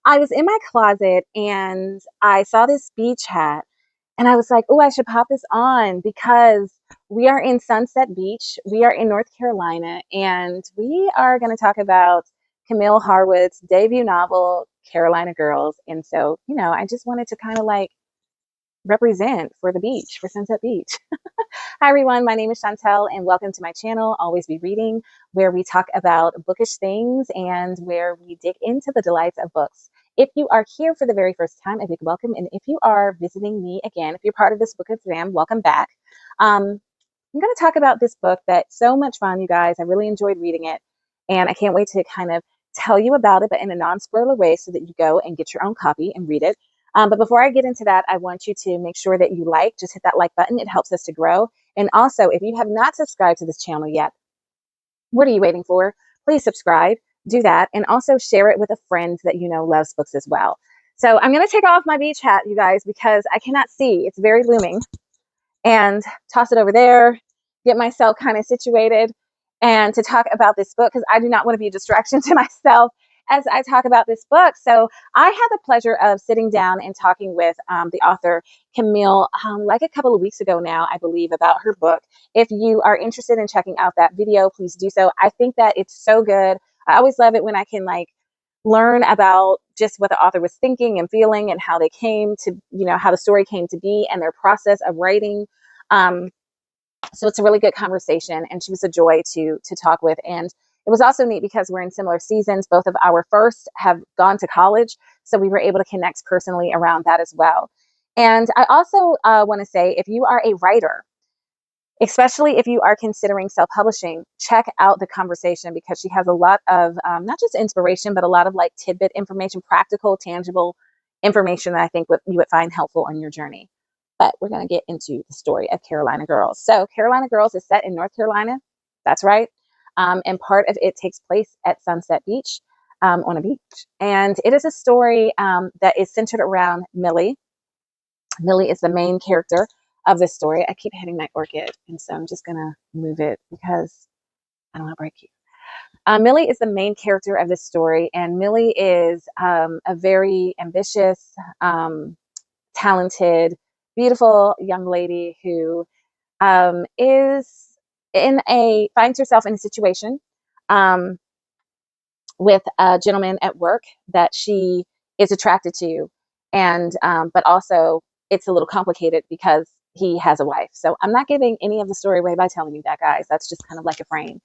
I was in my closet and I saw this beach hat and I was like, oh, I should pop this on because we are in Sunset Beach. We are in North Carolina and we are going to talk about Camille Harwood's debut novel, Carolina Girls. And so, I just wanted to kind of like represent for the beach, for Sunset Beach. Hi, everyone. My name is Chantel, and welcome to my channel, Always Be Reading, where we talk about bookish things and where we dig into the delights of books. If you are here for the very first time, a big welcome. And if you are visiting me again, if you're part of this book of fam, welcome back. I'm going to talk about this book that's so much fun, you guys. I really enjoyed reading it, and I can't wait to kind of tell you about it, but in a non-spoiler way so that you go and get your own copy and read it. But before I get into that, I want you to make sure that you just hit that like button. It helps us to grow. And also, if you have not subscribed to this channel yet, what are you waiting for? Please subscribe, do that, and also share it with a friend that you know loves books as well. So I'm going to take off my beach hat, you guys, because I cannot see. It's very looming, and toss it over there, get myself kind of situated, and to talk about this book because I do not want to be a distraction to myself as I talk about this book. So I had the pleasure of sitting down and talking with the author Camille like a couple of weeks ago now, I believe, about her book. If you are interested in checking out that video, please do so. I think that it's so good. I always love it when I can like learn about just what the author was thinking and feeling and how they came to, how the story came to be and their process of writing. Um, so it's a really good conversation, and she was a joy to talk with. And it was also neat because we're in similar seasons. Both of our first have gone to college, so we were able to connect personally around that as well. And I also want to say, if you are a writer, especially if you are considering self-publishing, check out the conversation because she has a lot of not just inspiration, but a lot of like tidbit information, practical, tangible information that I think you would find helpful on your journey. But we're going to get into the story of Carolina Girls. So Carolina Girls is set in North Carolina. That's right. And part of it takes place at Sunset Beach, on a beach. And it is a story that is centered around Millie. Millie is the main character of this story. I keep hitting my orchid, and so I'm just going to move it because I don't want to break you. Millie is the main character of this story, and Millie is a very ambitious, talented, beautiful young lady who is finds herself in a situation um, with a gentleman at work that she is attracted to, and but also it's a little complicated because he has a wife. So I'm not giving any of the story away by telling you that, guys. That's just kind of like a frame.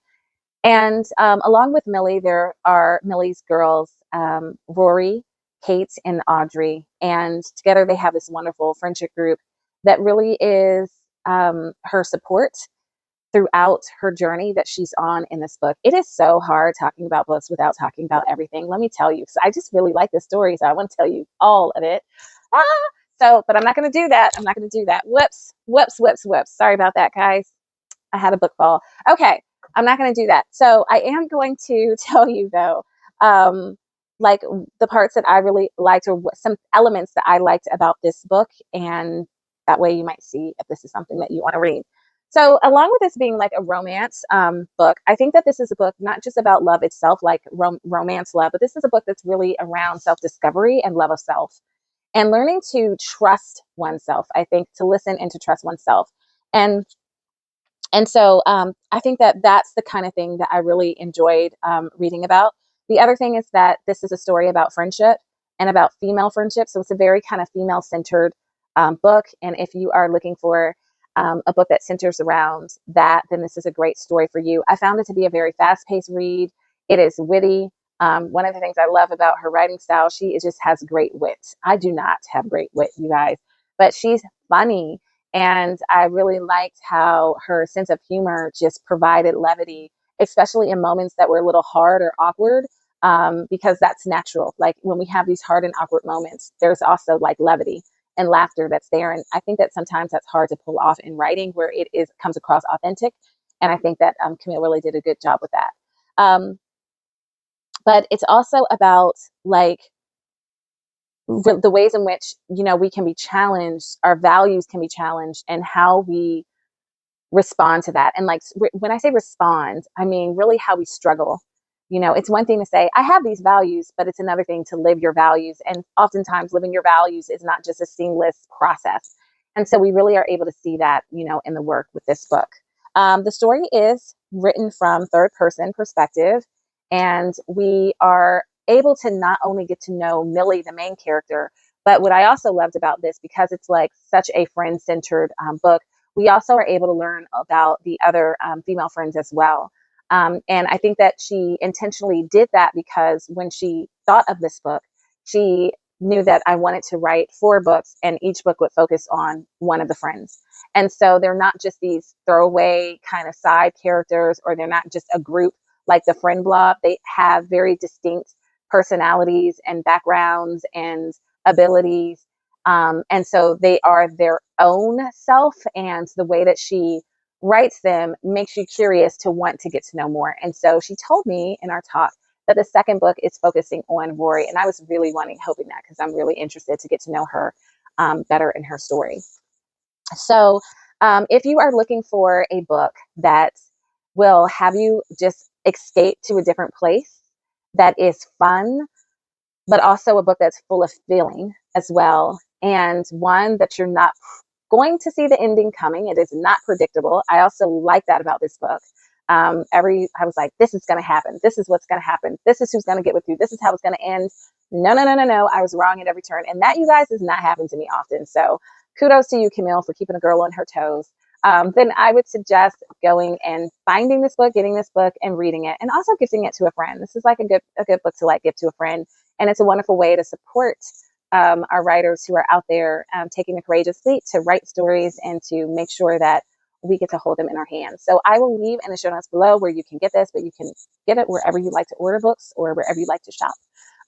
And along with Millie, there are Millie's girls, Rory, Kate, and Audrey. And together they have this wonderful friendship group that really is her support throughout her journey that she's on in this book. It is so hard talking about books without talking about everything. Let me tell you. So I just really like this story, so I want to tell you all of it. Ah, but I'm not going to do that. I'm not going to do that. Whoops, whoops, whoops, whoops. Sorry about that, guys. I had a book fall. Okay, I'm not going to do that. So I am going to tell you though, like the parts that I really liked, or some elements that I liked about this book, and that way you might see if this is something that you want to read. So along with this being like a romance book, I think that this is a book not just about love itself, like romance love, but this is a book that's really around self-discovery and love of self and learning to trust oneself. I think to listen and to trust oneself. And so I think that that's the kind of thing that I really enjoyed reading about. The other thing is that this is a story about friendship and about female friendship. So it's a very kind of female centered book. And if you are looking for a book that centers around that, then this is a great story for you. I found it to be a very fast paced read. It is witty. One of the things I love about her writing style, she just has great wit. I do not have great wit, you guys, but she's funny. And I really liked how her sense of humor just provided levity, especially in moments that were a little hard or awkward, because that's natural. Like when we have these hard and awkward moments, there's also like levity and laughter that's there. And I think that sometimes that's hard to pull off in writing where comes across authentic. And I think that Camille really did a good job with that. But it's also about like the ways in which we can be challenged, our values can be challenged, and how we respond to that. And like when I say respond, I mean really how we struggle it's one thing to say, I have these values, but it's another thing to live your values. And oftentimes living your values is not just a seamless process. And so we really are able to see that, in the work with this book. The story is written from third person perspective, and we are able to not only get to know Millie, the main character, but what I also loved about this, because it's like such a friend centered book, we also are able to learn about the other female friends as well. And I think that she intentionally did that because when she thought of this book, she knew that I wanted to write 4 books, and each book would focus on one of the friends. And so they're not just these throwaway kind of side characters, or they're not just a group like the friend blob. They have very distinct personalities and backgrounds and abilities. And so they are their own self. And the way that she writes them makes you curious to want to get to know more. And so she told me in our talk that the second book is focusing on Rory. And I was really hoping that, because I'm really interested to get to know her better in her story. So if you are looking for a book that will have you just escape to a different place, that is fun, but also a book that's full of feeling as well, and one that you're not going to see the ending coming. It is not predictable. I also like that about this book. I was like, this is going to happen. This is what's going to happen. This is who's going to get with you. This is how it's going to end. No, no, no, no, no. I was wrong at every turn. And that, you guys, does not happen to me often. So kudos to you, Camille, for keeping a girl on her toes. Then I would suggest going and finding this book, getting this book and reading it, and also gifting it to a friend. This is like a good book to like give to a friend. And it's a wonderful way to support our writers who are out there taking the courageous leap to write stories and to make sure that we get to hold them in our hands. So I will leave in the show notes below where you can get this, but you can get it wherever you like to order books or wherever you like to shop.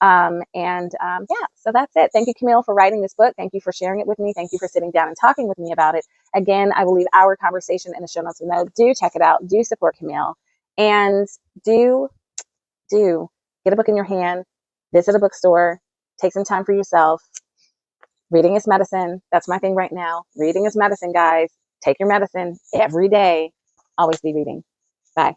Yeah, so that's it. Thank you, Camille, for writing this book. Thank you for sharing it with me. Thank you for sitting down and talking with me about it. Again, I will leave our conversation in the show notes below. Do check it out. Do support Camille. And do get a book in your hand, visit a bookstore, take some time for yourself. Reading is medicine. That's my thing right now. Reading is medicine, guys. Take your medicine every day. Always be reading. Bye.